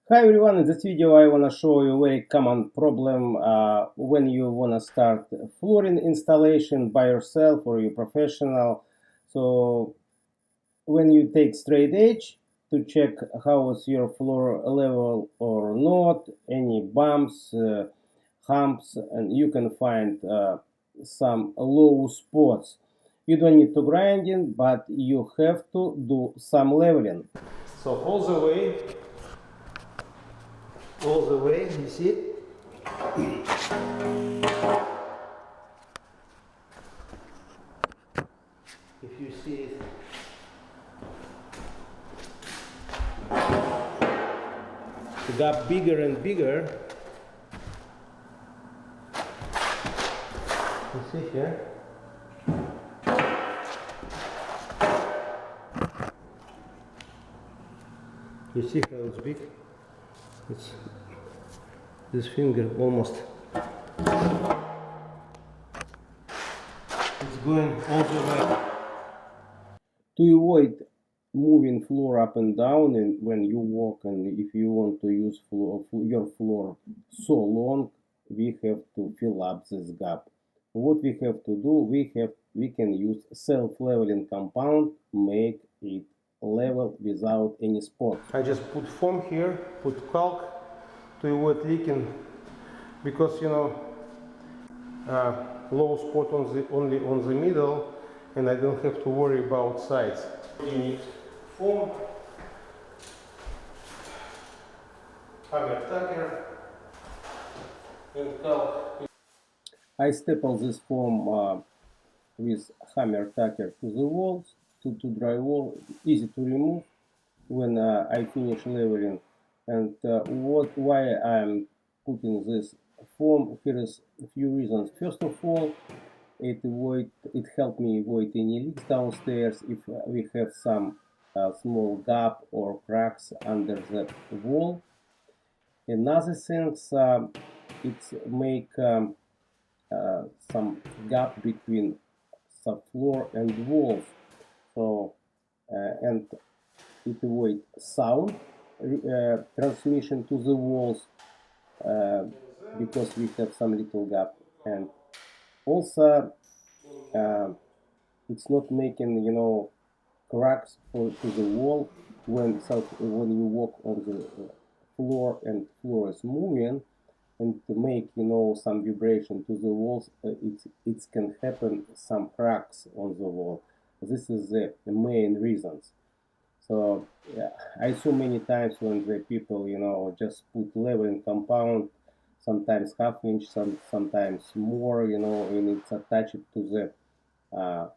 Hi everyone, in this video I want to show you a very common problem when you want to start flooring installation by yourself or you professional. So when you take straight edge to check how is your floor level or not, any bumps, humps, and you can find some low spots. You don't need to grinding, but you have to do some leveling. So all the way, you see? If you see it, it got bigger and bigger. You see here? You see how it's big? It's this finger almost. It's going all the way. To avoid moving floor up and down and when you walk, and if you want to use your floor so long, we have to fill up this gap. What we have to do, we can use self-leveling compound, make it level without any spot. I just put foam here, put caulk to avoid leaking, because low spot only on the middle, and I don't have to worry about sides. You need foam, hammer tacker, and caulk. I staple this foam with hammer tacker to the walls, to drywall, easy to remove when I finish leveling. And why I'm putting this foam, here is a few reasons. First of all, it helped me avoid any leaks downstairs if we have some small gap or cracks under the wall. Another thing, it's make some gap between subfloor and walls, so and it avoid sound transmission to the walls because we have some little gap, and also it's not making cracks to the wall when you walk on the floor and floor is moving, and to make some vibration to the walls, it can happen some cracks on the wall. This is the main reasons. So yeah, I saw many times when the people just put leveling compound, sometimes half inch, sometimes more, and it's attached to the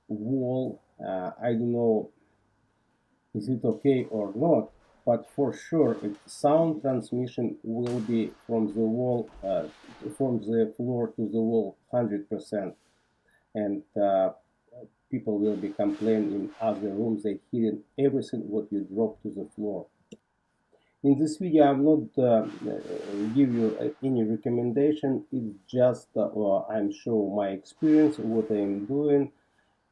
wall. I don't know is it okay or not, but for sure sound transmission will be from the wall, from the floor to the wall 100%, and people will be complaining in other rooms, they hearing everything what you drop to the floor. In this video I'm not give you any recommendation, it's just I'm showing my experience, what I'm doing,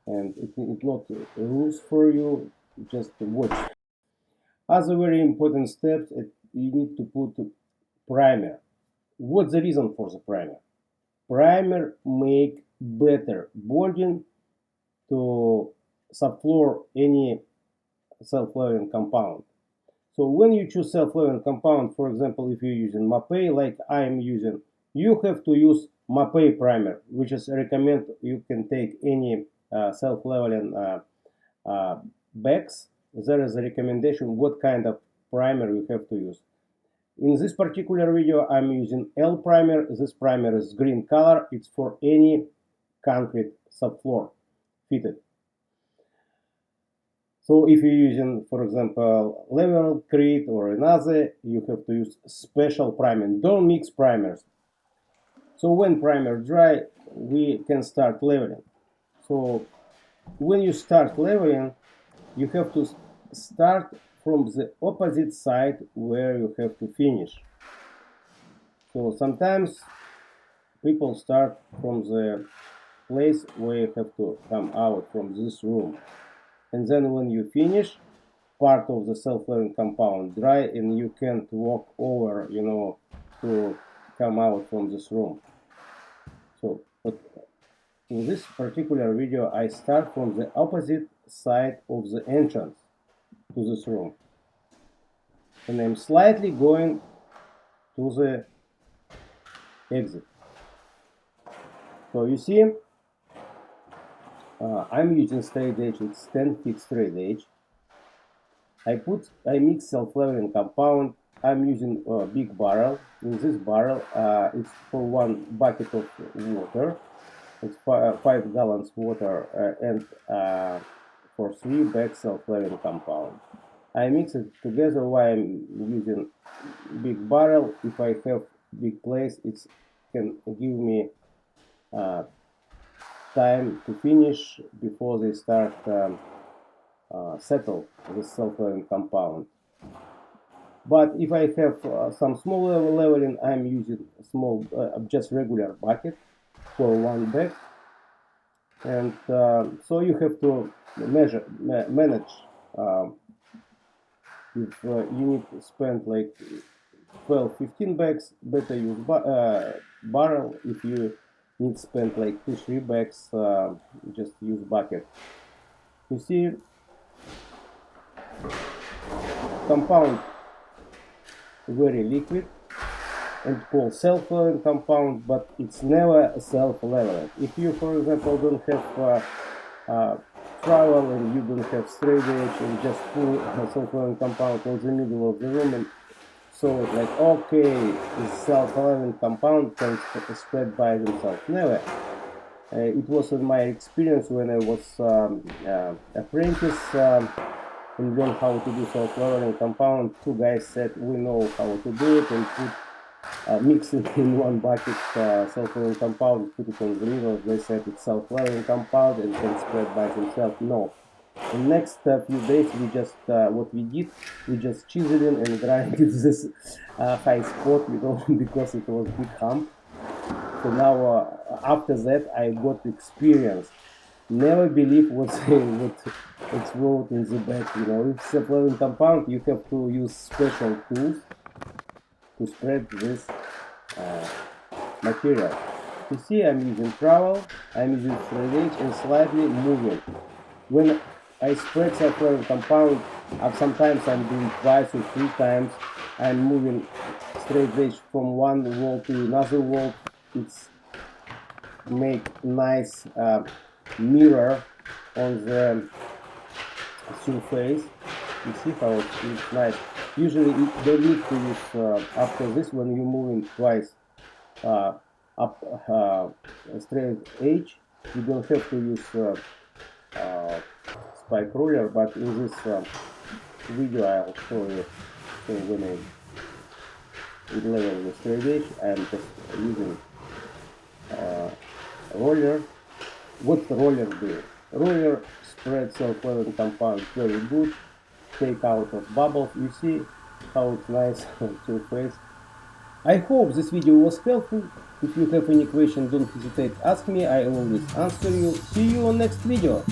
and it's not rules for you, just watch. Other very important steps, you need to put primer. What's the reason for the primer? Primer make better bonding to subfloor any self-leveling compound. So when you choose self-leveling compound, for example, if you're using Mapei like I am using, you have to use Mapei primer, which is recommend. You can take any self-leveling bags. There is a recommendation what kind of primer you have to use. In this particular video I'm using L primer. This primer is green color, it's for any concrete subfloor fitted. So if you're using, for example, Laminate or another, you have to use special primer. Don't mix primers. So when primer dry, we can start leveling. So when you start leveling, you have to start from the opposite side where you have to finish. So sometimes people start from the place where you have to come out from this room, and then when you finish, part of the self-leveling compound dry and you can't walk over, you know, to come out from this room. So, but in this particular video, I start from the opposite side of the entrance to this room, and I'm slightly going to the exit. So you see, I'm using straight edge. It's 10 feet straight edge. I mix self-leveling compound. I'm using a big barrel. In this barrel, it's for 1 bucket of water. It's 5 gallons water and for 3 bags self-leveling compound. I mix it together while I'm using big barrel. If I have big place, it can give me time to finish before they start settle the self-leveling compound. But if I have some small leveling, I'm using small, just regular bucket for 1 bag. And so you have to manage. If you need to spend like 12-15 bags, better use barrel. If you need to spend like 2-3 bags, just use bucket. You see, compound very liquid and called self-leveling compound, but it's never self-leveling. If you, for example, don't have trowel and you don't have straight edge and just pull a self-leveling compound in the middle of the room, and so it's like, okay, this self-leveling compound can spread by themselves. Never. It was in my experience when I was apprentice and learned how to do self-leveling compound. 2 guys said, we know how to do it, and put mix it in 1 bucket self-leveling compound, put it on the middle. They said it's self-leveling compound and can spread by themselves. No. The next few days we just what we did, we just chiseling and grinded this high spot, you know, because it was big hump. So now after that I got experience. Never believe what's wrote in the back, you know. If self-leveling compound, you have to use special tools to spread this material. You see, I'm using trowel, I'm using straight edge and slightly moving. When I spread self-leveling compound, sometimes I'm doing twice or 3 times. I'm moving straight edge from 1 wall to another wall. It's make nice mirror on the surface. You see how it's nice. Usually they need to use after this, when you're moving twice up straight edge, you don't have to use spike roller, but in this video I'll show you. So when I level the straight edge, I'm just using roller. What the roller do? Roller spreads self-leveling compound very good, take out of bubbles. You see how it's nice on surface. I hope this video was helpful. If you have any question, don't hesitate to ask me. I always answer you. See you on next video.